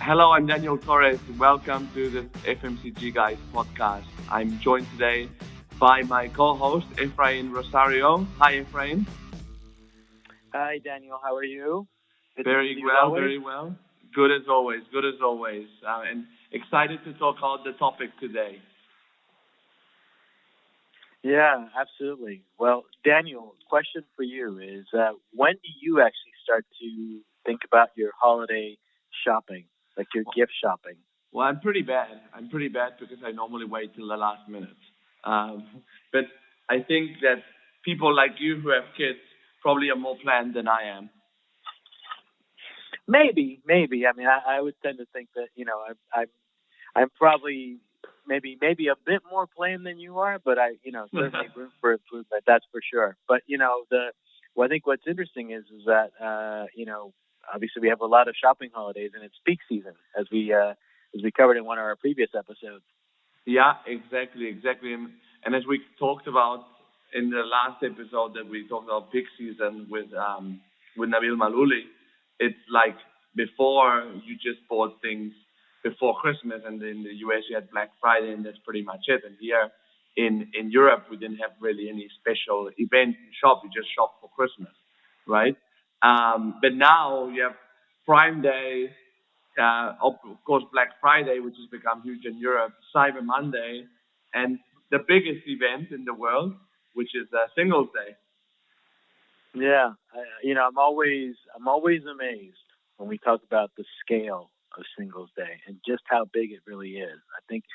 Hello, I'm Daniel Torres. Welcome to this FMCG Guys podcast. I'm joined today by my co-host, Efrain Rosario. Hi, Efrain. Hi, Daniel. How are you? Good to Very see you as well, always. very well. Good as always, good as always. And excited to talk about the topic today. Yeah, absolutely. Well, Daniel, question for you is when do you actually start to think about your holiday shopping, like your gift shopping? Well, I'm pretty bad. I'm pretty bad because I normally wait till the last minute. Um, but I think that people like you who have kids probably are more planned than I am. Maybe. I mean, I would tend to think that I'm probably maybe a bit more plain than you are, but certainly room for improvement. That's for sure. But I think what's interesting is that obviously we have a lot of shopping holidays and it's peak season as we covered in one of our previous episodes. Yeah, exactly. And as we talked about in the last episode that we talked about peak season with Nabil Malouli, it's like before you just bought things before Christmas, and in the US you had Black Friday, and that's pretty much it. And here in Europe we didn't have really any special event to shop. You just shop for Christmas, right? But now you have Prime Day, of course, Black Friday, which has become huge in Europe, Cyber Monday, and the biggest event in the world, which is Singles Day. Yeah, I'm always amazed when we talk about the scale of Singles Day and just how big it really is. I think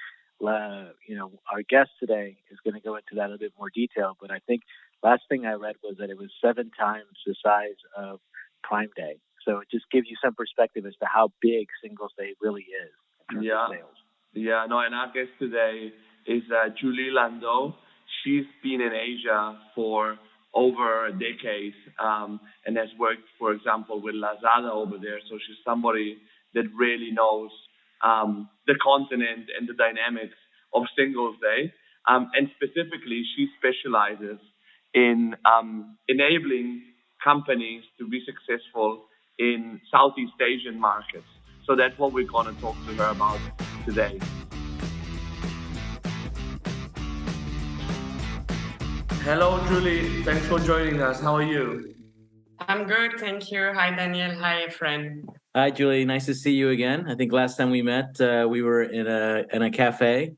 our guest today is going to go into that in a bit more detail, but I think last thing I read was that it was 7 times the size of Prime Day. So it just gives you some perspective as to how big Singles Day really is in terms Yeah, of sales. yeah. No, and our guest today is Julie Landau. She's been in Asia for over a decade and has worked, for example, with Lazada over there. So she's somebody that really knows the continent and the dynamics of Singles Day. And specifically, she specializes in enabling companies to be successful in Southeast Asian markets. So that's what we're going to talk to her about today. Hello, Julie. Thanks for joining us. How are you? I'm good, thank you. Hi, Daniel. Hi, friend. Hi, Julie. Nice to see you again. I think last time we met, we were in a cafe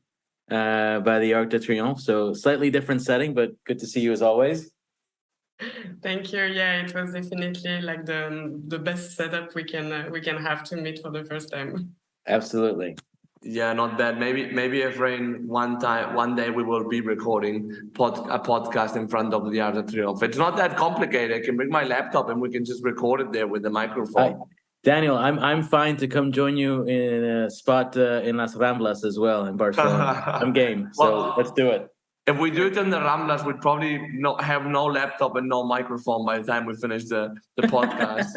by the Arc de Triomphe. So slightly different setting, but good to see you as always. Thank you. Yeah, it was definitely like the best setup we can have to meet for the first time. Absolutely. Yeah, not bad. Maybe Efrain, one day we will be recording a podcast in front of the Art Triumph. It's not that complicated. I can bring my laptop and we can just record it there with the microphone. Daniel, I'm fine to come join you in a spot in Las Ramblas as well in Barcelona. I'm game. So Well, let's do it. If we do it in the Ramblas, we'd probably not have no laptop and no microphone by the time we finish the podcast.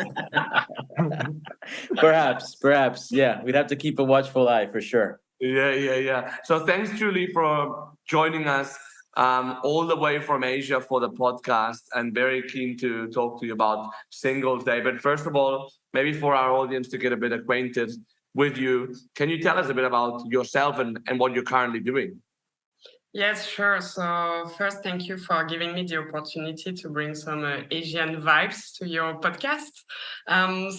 Perhaps. Yeah, we'd have to keep a watchful eye for sure. Yeah. So thanks, Julie, for joining us all the way from Asia for the podcast, and very keen to talk to you about Singles Day. But first of all, maybe for our audience to get a bit acquainted with you, can you tell us a bit about yourself and what you're currently doing? Yes, sure. So first, thank you for giving me the opportunity to bring some Asian vibes to your podcast.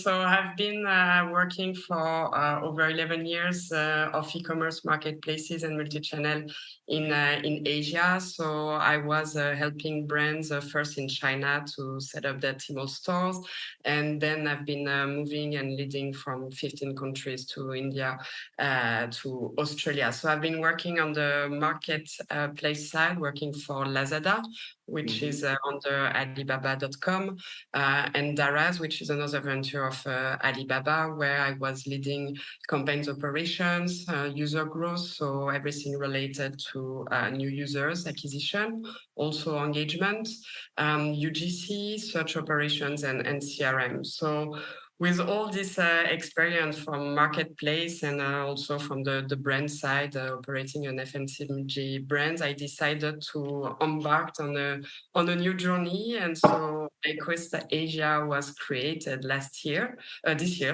So I've been working for over 11 years of e-commerce marketplaces and multi-channel in Asia. So I was helping brands first in China to set up their Tmall stores, and then I've been moving and leading from 15 countries to India to Australia. So I've been working on the marketplace side, working for Lazada, which is under Alibaba.com, and Daraz, which is another venture of Alibaba, where I was leading campaigns operations, user growth, so everything related to new users acquisition, also engagement, UGC, search operations, and CRM. So with all this experience from marketplace and also from the brand side, operating an FMCG brand, I decided to embark on a new journey. And so iQuest Asia was created this year,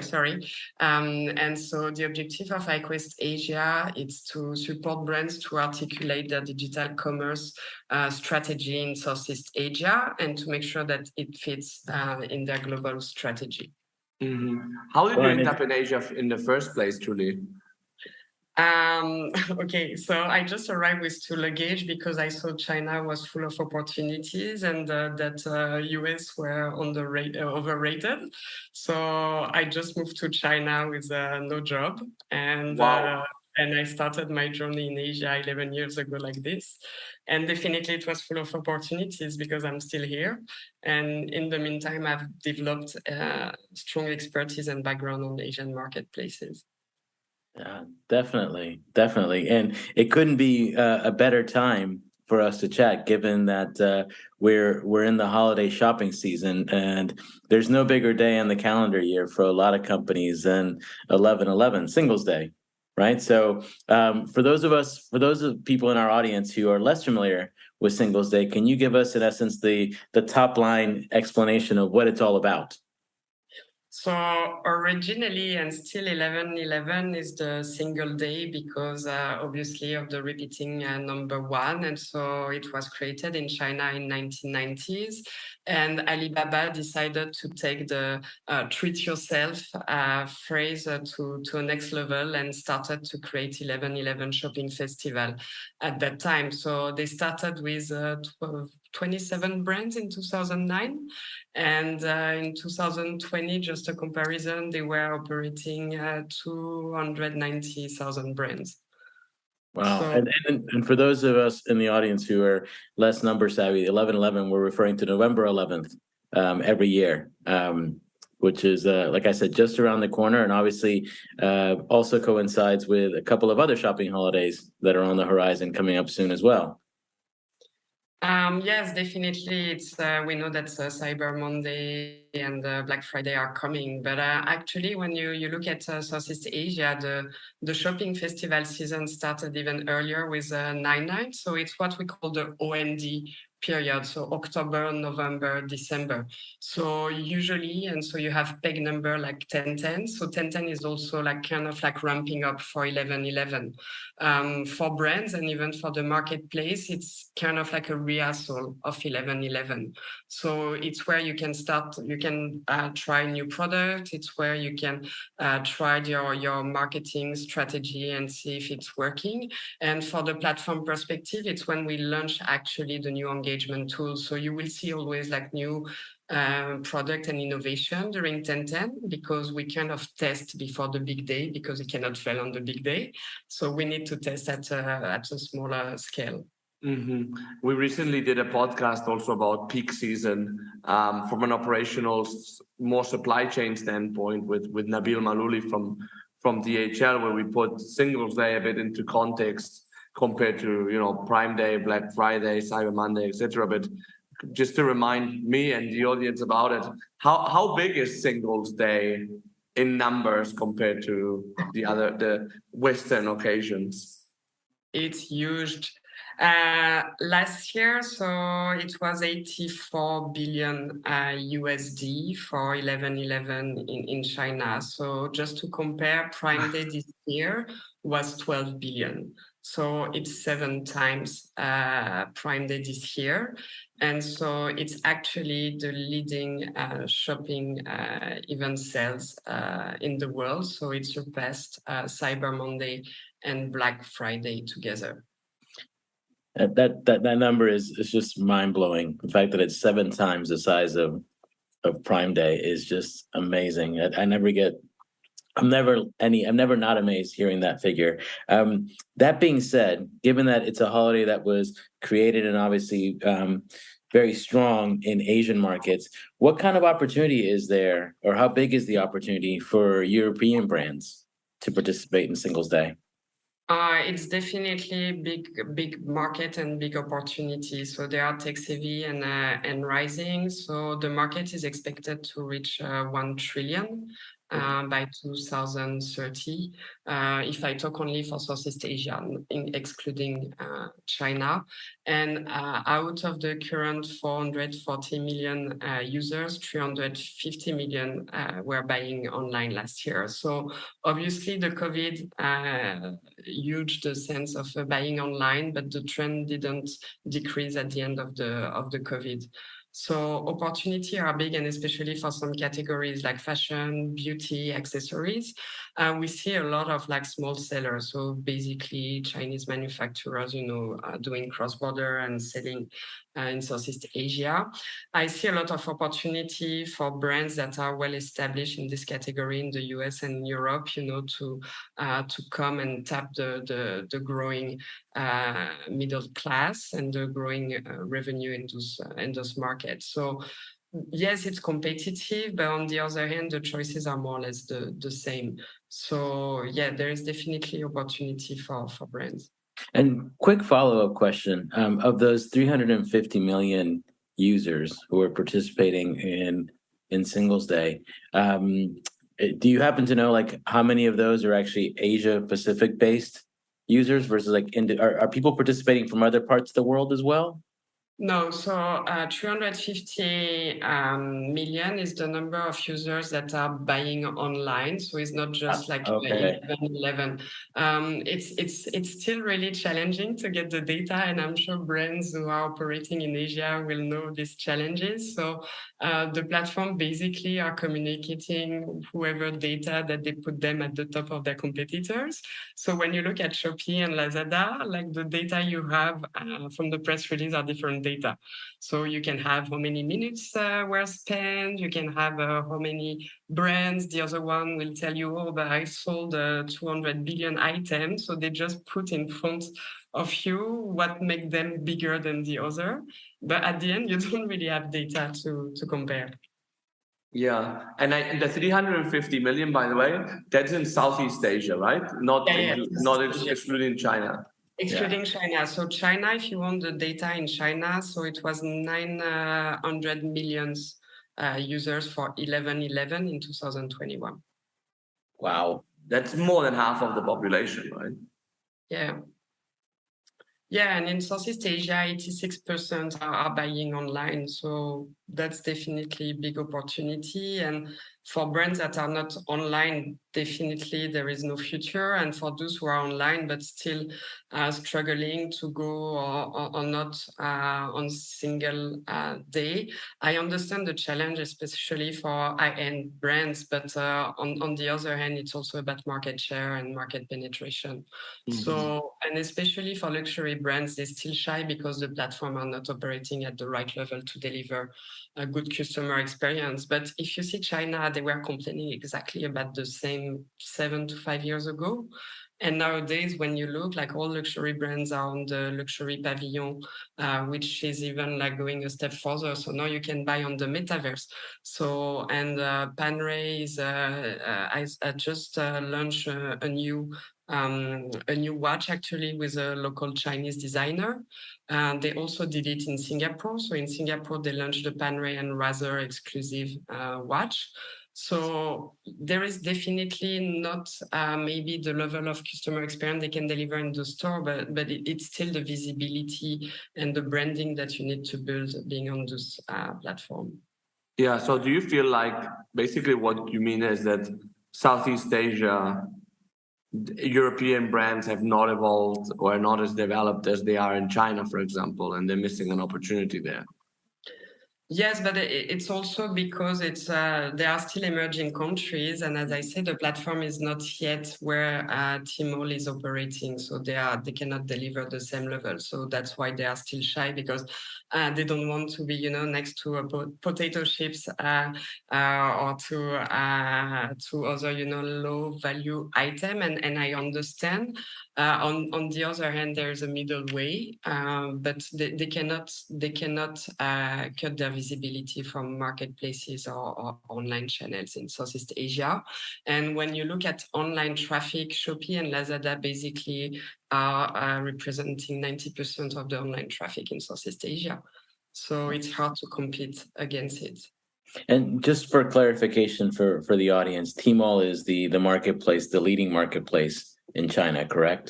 sorry. And so the objective of iQuest Asia is to support brands to articulate their digital commerce strategy in Southeast Asia and to make sure that it fits in their global strategy. Mm-hmm. How did you end up in Asia in the first place, Julie? Okay, so I just arrived with 2 luggage because I saw China was full of opportunities and that US were overrated. So I just moved to China with no job. And wow. And I started my journey in Asia 11 years ago like this. And definitely it was full of opportunities because I'm still here. And in the meantime, I've developed strong expertise and background on Asian marketplaces. Yeah, definitely. And it couldn't be a better time for us to chat, given that we're in the holiday shopping season, and there's no bigger day on the calendar year for a lot of companies than 11/11, Singles Day, right? So for those of people in our audience who are less familiar with Singles Day, can you give us, in essence, the top line explanation of what it's all about? So originally and still 11/11 is the single day because obviously of the repeating number 1. And so it was created in China in 1990s. And Alibaba decided to take the treat yourself phrase to a next level and started to create 11/11 shopping festival at that time. So they started with 27 brands in 2009. And in 2020, just a comparison, they were operating 290,000 brands. Wow. So, and for those of us in the audience who are less number savvy, 11/11, we're referring to November 11th every year, which is, like I said, just around the corner, and obviously also coincides with a couple of other shopping holidays that are on the horizon coming up soon as well. Yes, definitely. It's we know that Cyber Monday and Black Friday are coming, but actually, when you look at Southeast Asia, the shopping festival season started even earlier with 9/9. So it's what we call the OND period, so October, November, December. So usually, and so you have peg number like 10/10. So 10/10 is also like kind of like ramping up for 11/11. For brands and even for the marketplace, it's kind of like a rehearsal of 11/11. So it's where you can try new product. It's where you can try your marketing strategy and see if it's working. And for the platform perspective, it's when we launch actually the new engagement tools. So you will see always like new product and innovation during 10/10 because we kind of test before the big day because it cannot fail on the big day. So we need to test at a smaller scale. Mm-hmm. We recently did a podcast also about peak season from an operational, more supply chain standpoint with Nabil Malouli from DHL, where we put Singles Day a bit into context compared to Prime Day, Black Friday, Cyber Monday, etc. But just to remind me and the audience about it, how big is Singles Day in numbers compared to the Western occasions? It's huge. Last year, so it was 84 billion USD for 11/11 in China. So just to compare, Prime Day this year was 12 billion. So it's 7 times Prime Day this year. And so it's actually the leading shopping event sales in the world. So it surpassed Cyber Monday and Black Friday together. That number is just mind-blowing. The fact that it's 7 times the size of Prime Day is just amazing. I'm never not amazed hearing that figure. That being said, given that it's a holiday that was created and obviously very strong in Asian markets, what kind of opportunity is there, or how big is the opportunity for European brands to participate in Singles Day? It's definitely big market and big opportunity. So they are tech savvy and rising. So the market is expected to reach 1 trillion by 2030. If I talk only for Southeast Asia, excluding China. And out of the current 440 million users, 350 million were buying online last year. So obviously the COVID huge the sense of buying online, but the trend didn't decrease at the end of the COVID. So opportunity are big, and especially for some categories like fashion, beauty, accessories. We see a lot of like small sellers, so basically Chinese manufacturers, doing cross-border and selling in Southeast Asia. I see a lot of opportunity for brands that are well established in this category in the US and Europe, to come and tap the growing middle class and the growing revenue in those markets. So yes, it's competitive, but on the other hand, the choices are more or less the same. So yeah, there is definitely opportunity for brands. And quick follow-up question, of those 350 million users who are participating in Singles Day, do you happen to know like how many of those are actually Asia Pacific based users versus like are people participating from other parts of the world as well? No, so 350 million is the number of users that are buying online. So it's not just like okay. 11. It's still really challenging to get the data, and I'm sure brands who are operating in Asia will know these challenges. So the platform basically are communicating whoever data that they put them at the top of their competitors. So when you look at Shopee and Lazada, like the data you have from the press release are different data. So you can have how many minutes were spent, you can have how many brands. The other one will tell you, oh, but I sold 200 billion items. So they just put in front of you what makes them bigger than the other. But at the end, you don't really have data to compare. Yeah, and the 350 million, by the way, that's in Southeast Asia, right? Not excluding China. Excluding China. So China, if you want the data in China, so it was 900 million users for 11/11 in 2021. Wow, that's more than half of the population, right? Yeah. Yeah, and in Southeast Asia, 86% are buying online. So that's definitely a big opportunity. And for brands that are not online, definitely there is no future. And for those who are online but still struggling to go or not on single day, I understand the challenge, especially for high-end brands. But on the other hand, it's also about market share and market penetration. Mm-hmm. So, and especially for luxury brands, they're still shy because the platform are not operating at the right level to deliver a good customer experience. But if you see China, they were complaining exactly about the same 7 to 5 years ago. And nowadays, when you look, like all luxury brands are on the luxury pavilion, which is even like going a step further. So now you can buy on the metaverse. So, and Panray is I just launched a new watch actually with a local Chinese designer. They also did it in Singapore. So in Singapore, they launched the Panray and Razer exclusive watch. So there is definitely not maybe the level of customer experience they can deliver in the store, but it's still the visibility and the branding that you need to build being on this platform. Yeah, so do you feel like basically what you mean is that Southeast Asia, European brands have not evolved or are not as developed as they are in China, for example, and they're missing an opportunity there? Yes, but it's also because they are still emerging countries, and as I said, the platform is not yet where Tmall is operating, so they cannot deliver the same level. So that's why they are still shy, because they don't want to be, next to a potato chips or to other, low value item, and I understand. On the other hand, there is a middle way, but they cannot cut their visibility from marketplaces or online channels in Southeast Asia. And when you look at online traffic, Shopee and Lazada basically are representing 90% of the online traffic in Southeast Asia. So it's hard to compete against it. And just for clarification for the audience, Tmall is the marketplace, the leading marketplace in China, correct?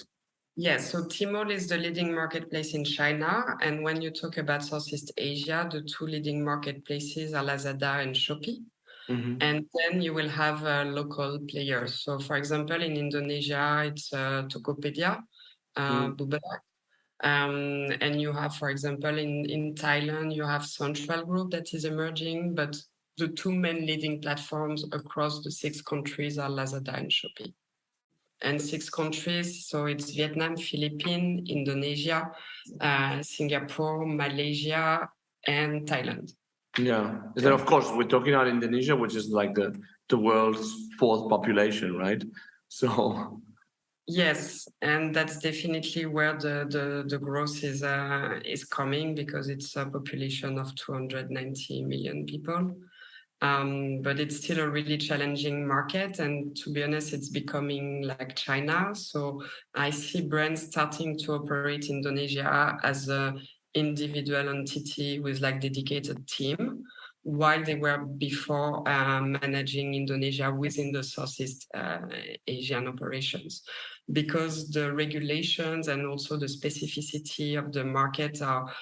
Yes, so Tmall is the leading marketplace in China. And when you talk about Southeast Asia, the two leading marketplaces are Lazada and Shopee. Mm-hmm. And then you will have local players. So for example, in Indonesia, it's Tokopedia, Bubelak. And you have, for example, in Thailand, you have Central Group that is emerging, but the two main leading platforms across the 6 countries are Lazada and Shopee. And 6 countries, so it's Vietnam, Philippines, Indonesia, Singapore, Malaysia, and Thailand. Yeah. And then, of course, we're talking about Indonesia, which is like the world's 4th population, right? So... Yes, and that's definitely where the growth is coming, because it's a population of 290 million people. But it's still a really challenging market. And to be honest, it's becoming like China. So I see brands starting to operate Indonesia as an individual entity with like dedicated team, while they were before managing Indonesia within the Southeast Asian operations, because the regulations and also the specificity of the market are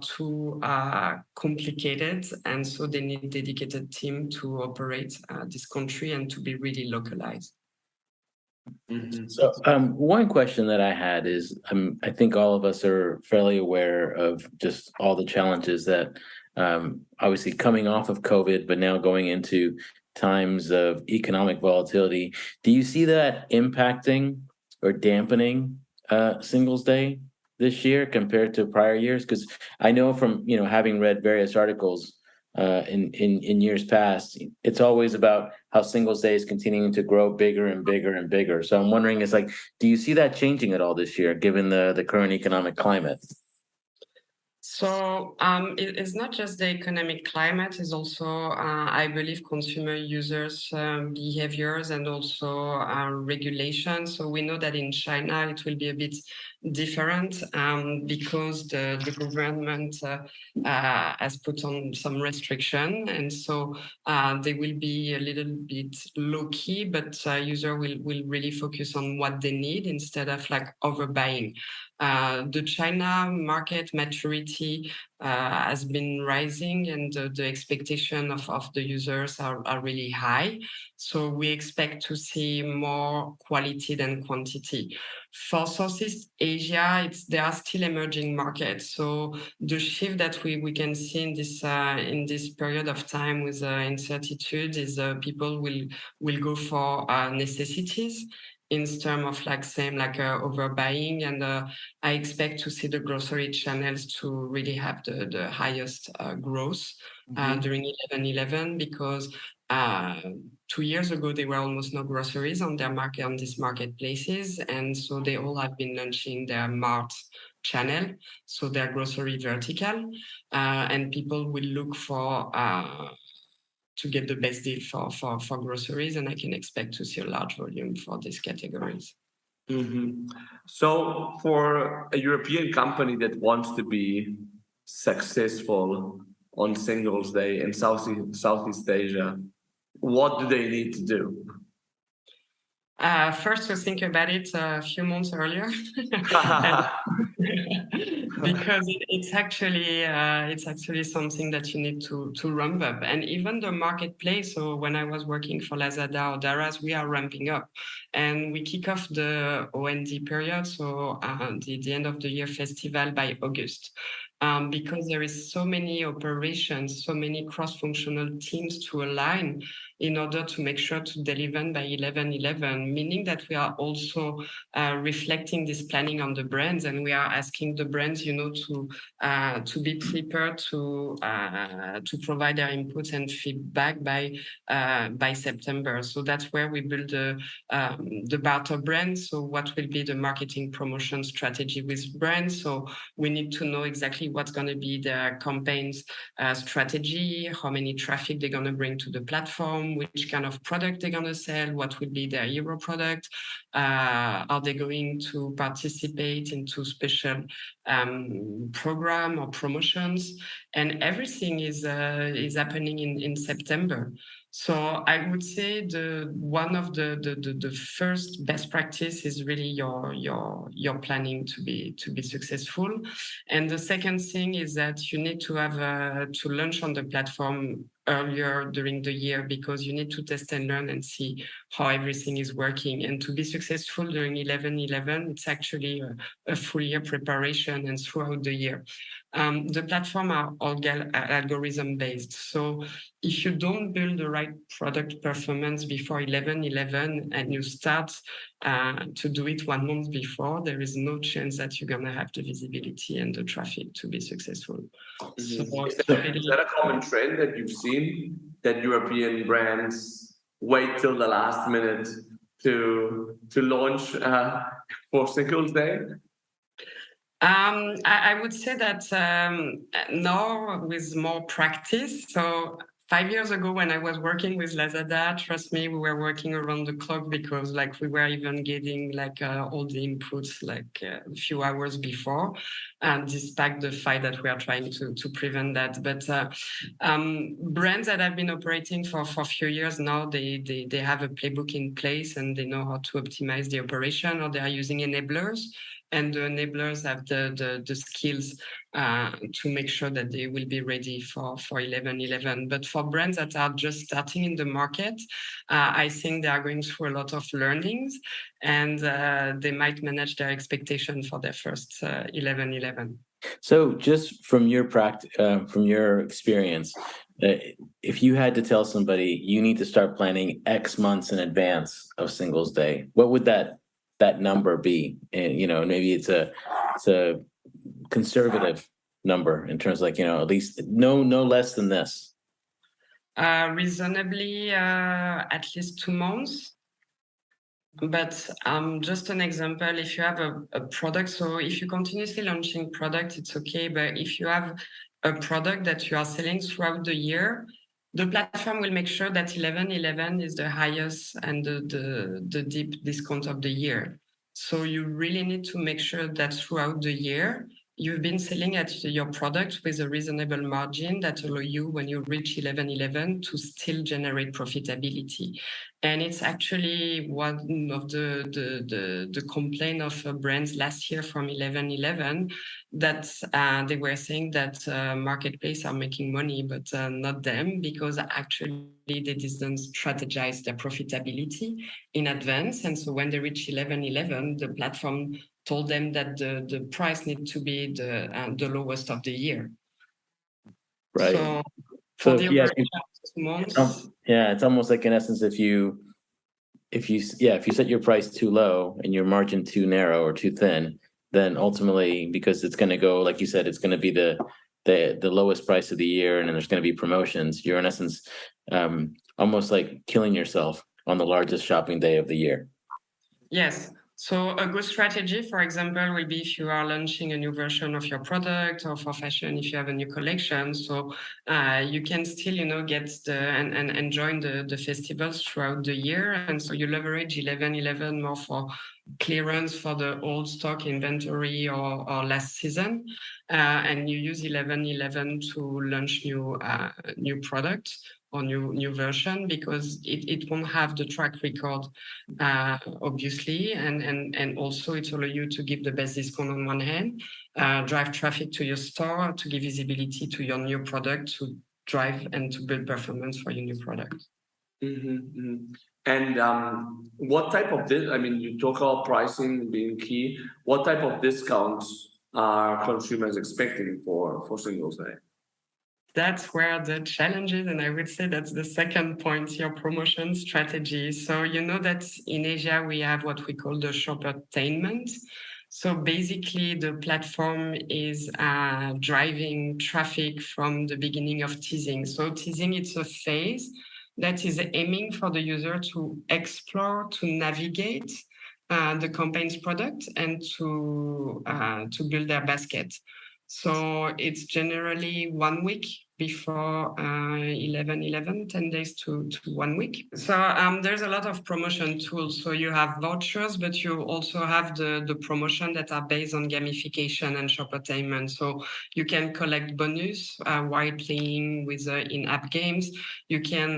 too complicated, and so they need a dedicated team to operate this country and to be really localized. Mm-hmm. So one question that I had is, I think all of us are fairly aware of just all the challenges that obviously coming off of COVID, but now going into times of economic volatility. Do you see that impacting or dampening Singles Day this year compared to prior years? Because I know from having read various articles in years past, it's always about how Singles Day is continuing to grow bigger and bigger and bigger. So I'm wondering, it's like, do you see that changing at all this year, given the current economic climate? So it's not just the economic climate, it's also, I believe, consumer users' behaviors and also regulations. So we know that in China, it will be a bit different because the government has put on some restriction. And so they will be a little bit low-key, but user will really focus on what they need instead of like overbuying. The China market maturity has been rising, and the expectation of the users are really high. So we expect to see more quality than quantity. For Southeast Asia, there are still emerging markets. So the shift that we can see in this period of time with uncertitude is people will go for necessities, in terms of like same like overbuying, and I expect to see the grocery channels to really have the highest growth during 11/11, because 2 years ago there were almost no groceries on these marketplaces, and so they all have been launching their Mart channel, so their grocery vertical, and people will look for to get the best deal for groceries, and I can expect to see a large volume for these categories. Mm-hmm. So for a European company that wants to be successful on Singles Day in Southeast Asia, what do they need to do? First, to think about it a few months earlier, because it's actually something that you need to ramp up. And even the marketplace. So when I was working for Lazada or Daraz, we are ramping up, and we kick off the OND period, so the end of the year festival, by August. Because there is so many operations, so many cross-functional teams to align in order to make sure to deliver by 11/11, meaning that we are also reflecting this planning on the brands, and we are asking the brands, to be prepared to provide their input and feedback by September. So that's where we build the barter brands. So what will be the marketing promotion strategy with brands? So we need to know exactly what's going to be their campaigns strategy, how many traffic they're going to bring to the platform, which kind of product they're going to sell, what will be their hero product, are they going to participate into special program or promotions, and everything is happening in September. So I would say one of the first best practice is really your planning to be successful, and the second thing is that you need to have to launch on the platform earlier during the year, because you need to test and learn and see how everything is working. And to be successful during 11/11, it's actually a full year preparation and throughout the year. The platform are all algorithm based. So if you don't build the right product performance before 11/11 and you start to do it 1 month before, there is no chance that you're going to have the visibility and the traffic to be successful. So is that a common trend that you've seen, that European brands wait till the last minute to launch for Singles Day? I would say that now with more practice. So 5 years ago, when I was working with Lazada, trust me, we were working around the clock, because like we were even getting like all the inputs like a few hours before, and despite the fact that we are trying to prevent that. But brands that have been operating for a few years now, they have a playbook in place and they know how to optimize the operation, or they are using enablers. And the enablers have the skills to make sure that they will be ready for 11/11. But for brands that are just starting in the market, I think they are going through a lot of learnings, and they might manage their expectation for their first 11/11. So, just from your experience, if you had to tell somebody you need to start planning X months in advance of Singles Day, what would that number be? And maybe it's a conservative number in terms of, like, at least no less than this. Reasonably, at least 2 months. But just an example, if you have a product, so if you're continuously launching product, it's okay. But if you have a product that you are selling throughout the year, the platform will make sure that 11/11 is the highest and the deep discount of the year. So you really need to make sure that throughout the year, you've been selling at your product with a reasonable margin that allow you, when you reach 11/11, to still generate profitability. And it's actually one of the complaint of brands last year from 11/11, that they were saying that marketplace are making money, but not them, because actually they didn't strategize their profitability in advance. And so when they reach 11/11, the platform told them that the price need to be the lowest of the year. Right. So for the months, it's almost like, in essence, if you set your price too low and your margin too narrow or too thin, then ultimately, because it's going to go, like you said, it's going to be the lowest price of the year, and then there's going to be promotions. You're in essence almost like killing yourself on the largest shopping day of the year. Yes. So a good strategy, for example, will be if you are launching a new version of your product, or for fashion, if you have a new collection. So you can still, get and join the festivals throughout the year. And so you leverage 11/11 more for clearance for the old stock inventory or last season. And you use 11/11 to launch new products or new version, because it won't have the track record, obviously, and also it allows you to give the best discount on one hand, drive traffic to your store, to give visibility to your new product, to drive and to build performance for your new product. Mm-hmm, mm-hmm. And what type of this? I mean, you talk about pricing being key. What type of discounts are consumers expecting for Singles Day? That's where the challenge is, and I would say that's the second point, your promotion strategy. So that in Asia we have what we call the shoppertainment. So basically the platform is driving traffic from the beginning of teasing. So teasing, it's a phase that is aiming for the user to explore, to navigate the campaign's product, and to build their basket. So it's generally 1 week before 11/11, 10 days to 1 week. So there's a lot of promotion tools. So you have vouchers, but you also have the promotion that are based on gamification and shoppertainment. So you can collect bonus while playing with in-app games. You can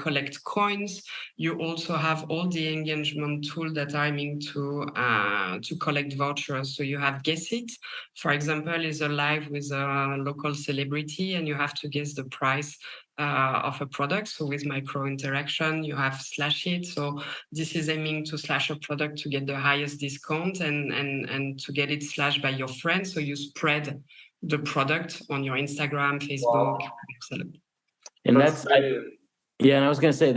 collect coins. You also have all the engagement tools that are aiming to collect vouchers. So you have Guess It, for example, is a live with a local celebrity, and you have to guess the price of a product. So with micro interaction, you have Slash It. So this is aiming to slash a product to get the highest discount and to get it slashed by your friends. So you spread the product on your Instagram, Facebook. Wow. And yeah, and I was going to say,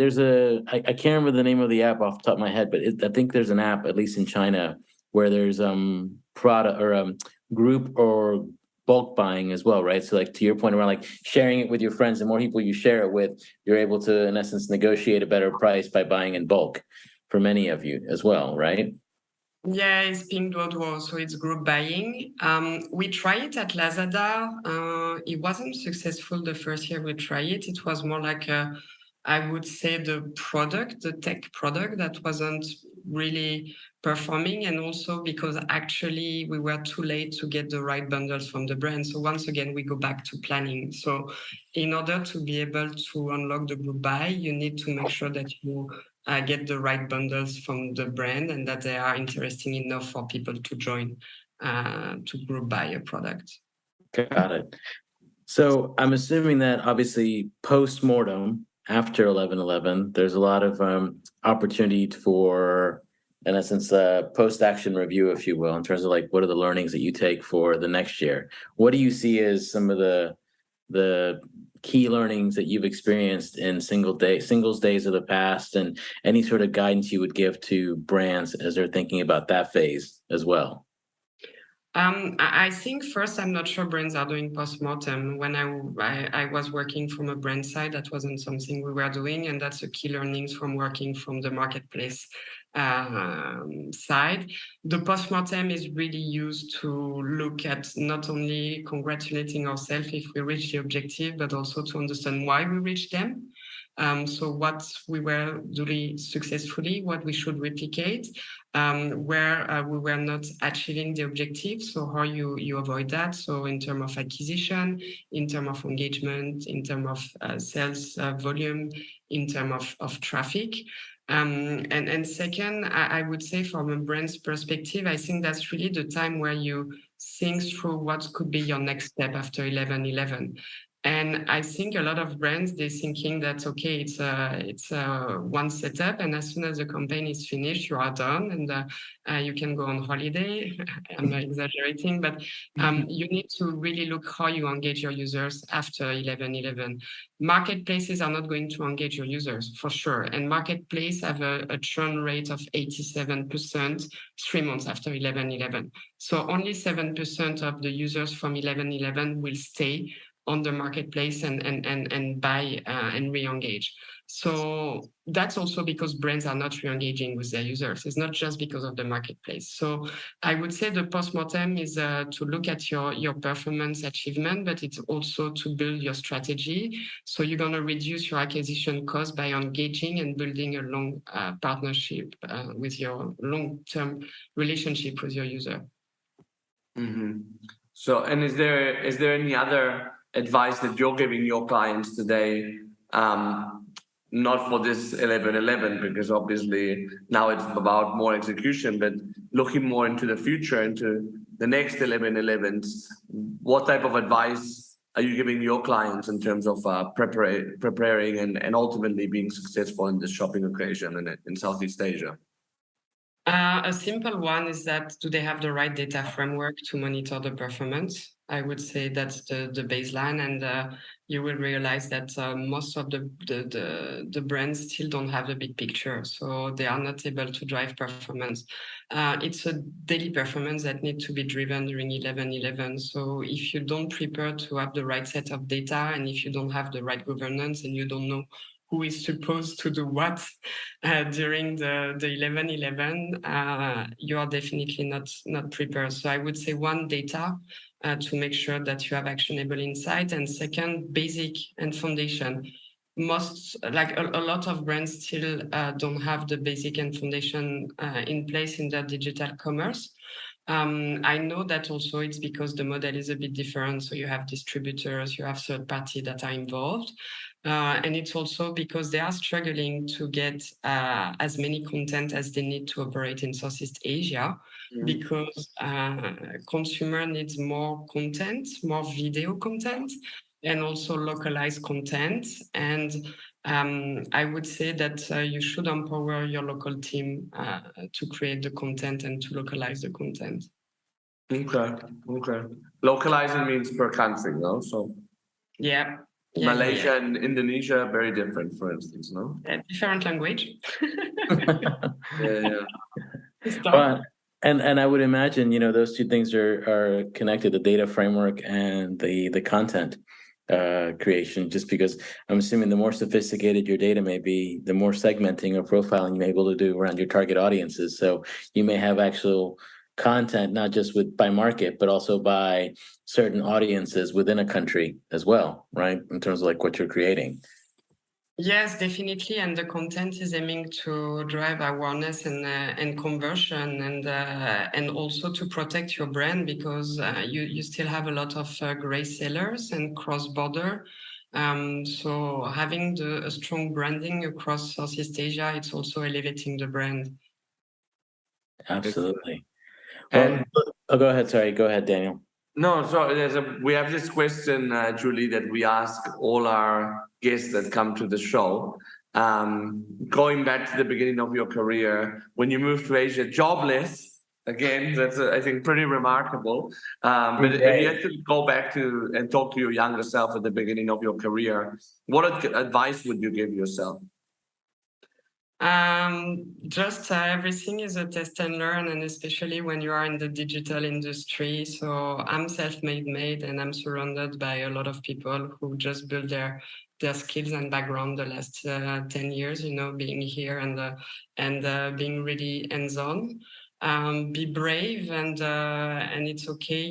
I can't remember the name of the app off the top of my head, but I think there's an app, at least in China, where there's product or group or bulk buying as well, right? So like to your point around like sharing it with your friends, the more people you share it with, you're able to, in essence, negotiate a better price by buying in bulk for many of you as well, right? Yeah, it's Pinduoduo, so it's group buying. We tried it at Lazada. It wasn't successful the first year we tried it. It was more like I would say the tech product that wasn't really performing, and also because actually we were too late to get the right bundles from the brand. So once again, we go back to planning. So in order to be able to unlock the group buy, you need to make sure that you get the right bundles from the brand and that they are interesting enough for people to join to group buy a product. Got it. So I'm assuming that obviously post-mortem after 11/11, there's a lot of opportunity for, in essence, post-action review, if you will, in terms of like what are the learnings that you take for the next year. What do you see as some of the key learnings that you've experienced in singles days of the past, and any sort of guidance you would give to brands as they're thinking about that phase as well? I think first, I'm not sure brands are doing post-mortem. When I was working from a brand side, that wasn't something we were doing, and that's a key learnings from working from the marketplace side. The post-mortem is really used to look at not only congratulating ourselves if we reach the objective, but also to understand why we reached them. So what we were doing successfully, what we should replicate, where we were not achieving the objective. So how you avoid that. So in terms of acquisition, in terms of engagement, in terms of sales volume, in terms of traffic. And second, I would say from a brand's perspective, I think that's really the time where you think through what could be your next step after 11/11. And I think a lot of brands, they're thinking that, okay, it's one setup, and as soon as the campaign is finished, you are done, and you can go on holiday. I'm not exaggerating, but you need to really look how you engage your users after 11/11. Marketplaces are not going to engage your users, for sure. And marketplace have a churn rate of 87% 3 months after 11/11. So only 7% of the users from 11/11 will stay on the marketplace and buy and re-engage. So that's also because brands are not re-engaging with their users. It's not just because of the marketplace. So I would say the post-mortem is to look at your performance achievement, but it's also to build your strategy. So you're going to reduce your acquisition cost by engaging and building a long partnership with your long-term relationship with your user. Mm-hmm. So, and is there any other advice that you're giving your clients today? Not for this 11/11, because obviously now it's about more execution, but looking more into the future, into the next 11/11s, what type of advice are you giving your clients in terms of preparing and ultimately being successful in this shopping occasion in Southeast Asia? A simple one is that do they have the right data framework to monitor the performance? I would say that's the baseline, and you will realize that most of the brands still don't have the big picture, so they are not able to drive performance. It's a daily performance that needs to be driven during 11/11. So if you don't prepare to have the right set of data, and if you don't have the right governance, and you don't know who is supposed to do what during the 11/11, you are definitely not prepared. So I would say one, data to make sure that you have actionable insight, and second, basic and foundation. Most like a lot of brands still don't have the basic and foundation in place in their digital commerce. I know that also it's because the model is a bit different. So you have distributors, you have third party that are involved. And it's also because they are struggling to get as many content as they need to operate in Southeast Asia, because consumer needs more content, more video content, and also localized content. And I would say that you should empower your local team to create the content and to localize the content. Okay. Localizing means per country, no? So yeah, Malaysia and Indonesia, very different, for instance, no? Different language. Yeah. But and I would imagine, those two things are connected, the data framework and the content creation, just because I'm assuming the more sophisticated your data may be, the more segmenting or profiling you're able to do around your target audiences. So you may have actual content, not just by market, but also by certain audiences within a country as well, right? In terms of like what you're creating. Yes, definitely, and the content is aiming to drive awareness and conversion, and also to protect your brand, because you still have a lot of gray sellers and cross-border. So having a strong branding across Southeast Asia, it's also elevating the brand. Absolutely. Well, go ahead. Sorry, go ahead, Daniel. No, so we have this question, Julie, that we ask all our guests that come to the show. Going back to the beginning of your career, when you moved to Asia, jobless, again, that's I think pretty remarkable. But if you had to go back to and talk to your younger self at the beginning of your career, what advice would you give yourself? Just everything is a test and learn, and especially when you are in the digital industry. So I'm self-made, and I'm surrounded by a lot of people who just build their skills and background the last 10 years, being here and being really hands-on. Be brave, and it's okay,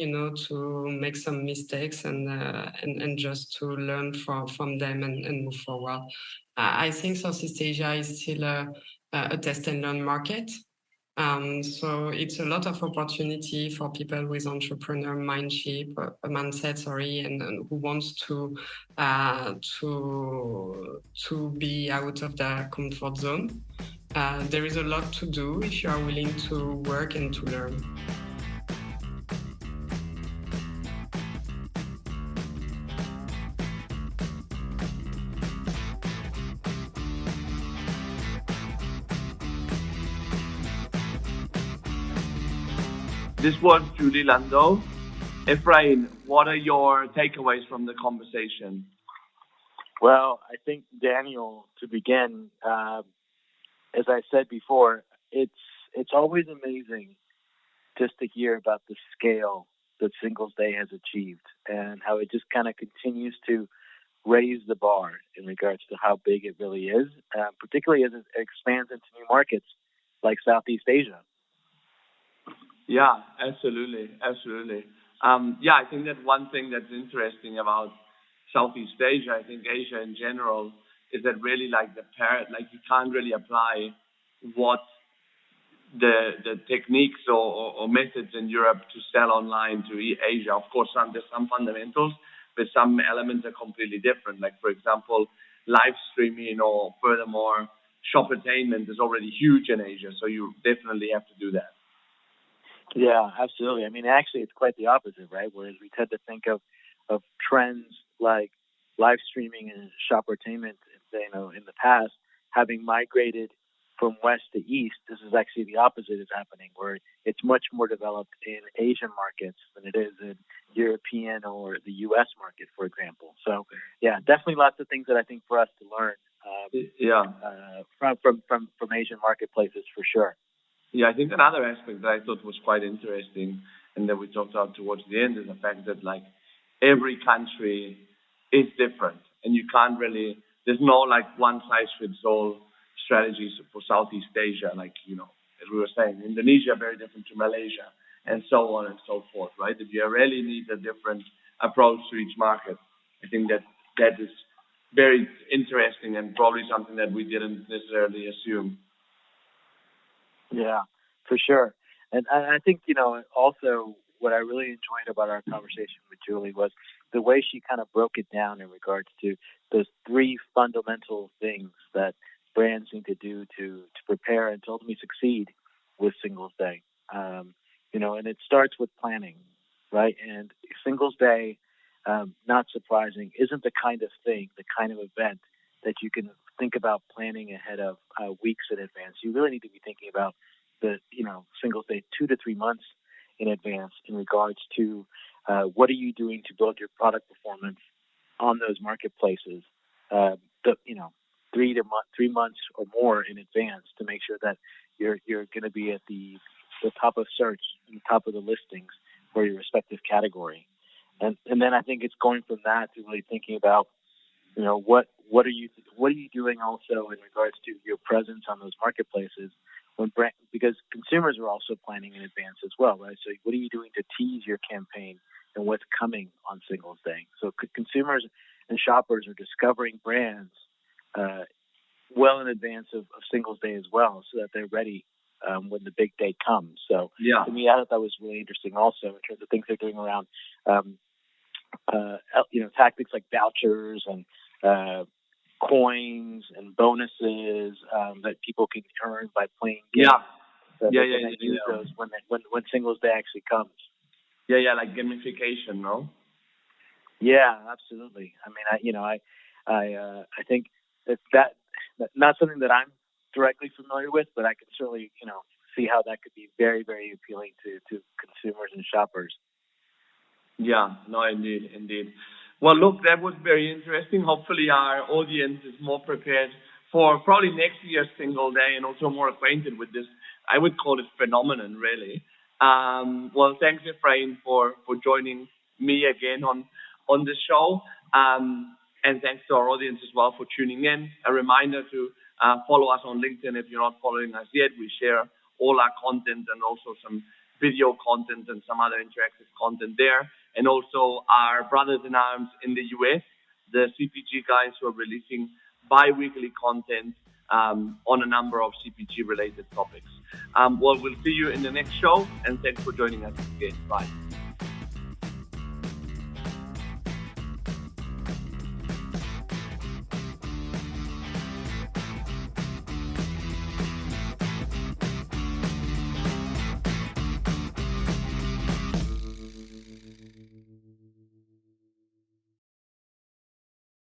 to make some mistakes and just to learn from them and move forward. I think Southeast Asia is still a test and learn market. So it's a lot of opportunity for people with entrepreneur mindset, and who wants to be out of their comfort zone. There is a lot to do if you are willing to work and to learn. This was Julie Landau. Efrain, what are your takeaways from the conversation? Well, I think, Daniel, to begin, as I said before, it's always amazing just to hear about the scale that Singles Day has achieved and how it just kind of continues to raise the bar in regards to how big it really is, particularly as it expands into new markets like Southeast Asia. Yeah, absolutely. I think that one thing that's interesting about Southeast Asia, I think Asia in general, is that really you can't really apply what the techniques or methods in Europe to sell online to Asia. Of course, there's some fundamentals, but some elements are completely different. Like, for example, live streaming or furthermore, shoppertainment is already huge in Asia, so you definitely have to do that. Yeah, absolutely. I mean, actually, it's quite the opposite, right? Whereas we tend to think of trends like live streaming and shoppertainment, in the past, having migrated from west to east. This is actually the opposite is happening, where it's much more developed in Asian markets than it is in European or the U.S. market, for example. So, yeah, definitely lots of things that I think for us to learn from Asian marketplaces, for sure. Yeah, I think another aspect that I thought was quite interesting and that we talked about towards the end is the fact that every country is different and you can't really there's no like one size fits all strategies for Southeast Asia, like, as we were saying, Indonesia very different to Malaysia, and so on and so forth, right? That you really need a different approach to each market. I think that is very interesting and probably something that we didn't necessarily assume. Yeah, for sure. And I think, also what I really enjoyed about our conversation with Julie was the way she kind of broke it down in regards to those three fundamental things that brands need to do to prepare and to ultimately succeed with Singles Day. And it starts with planning, right? And Singles Day, not surprising, isn't the kind of thing, the kind of event that you can think about planning ahead of weeks in advance. You really need to be thinking about the, Singles Day 2 to 3 months in advance in regards to what are you doing to build your product performance on those marketplaces, 3 months or more in advance to make sure that you're going to be at the top of search and the top of the listings for your respective category. And then I think it's going from that to really thinking about, what are you doing also in regards to your presence on those marketplaces because consumers are also planning in advance as well, right? So what are you doing to tease your campaign and what's coming on Singles Day? So consumers and shoppers are discovering brands well in advance of Singles Day as well, so that they're ready when the big day comes. So to me, I thought that was really interesting also in terms of things they're doing around tactics like vouchers and coins and bonuses that people can earn by playing games. Use those when Singles Day actually comes. Like gamification, no? Yeah, absolutely. I mean, I think that not something that I'm directly familiar with, but I can certainly, see how that could be very, very appealing to consumers and shoppers. Yeah, no, indeed. Well, look, that was very interesting. Hopefully our audience is more prepared for probably next year's Single Day and also more acquainted with this, I would call it phenomenon, really. Well, thanks, Ephraim, for joining me again on the show. And thanks to our audience as well for tuning in. A reminder to follow us on LinkedIn if you're not following us yet. We share all our content and also some video content and some other interactive content there. And also our brothers in arms in the US, the CPG guys who are releasing bi-weekly content on a number of CPG-related topics. Well, we'll see you in the next show, and thanks for joining us again. Bye.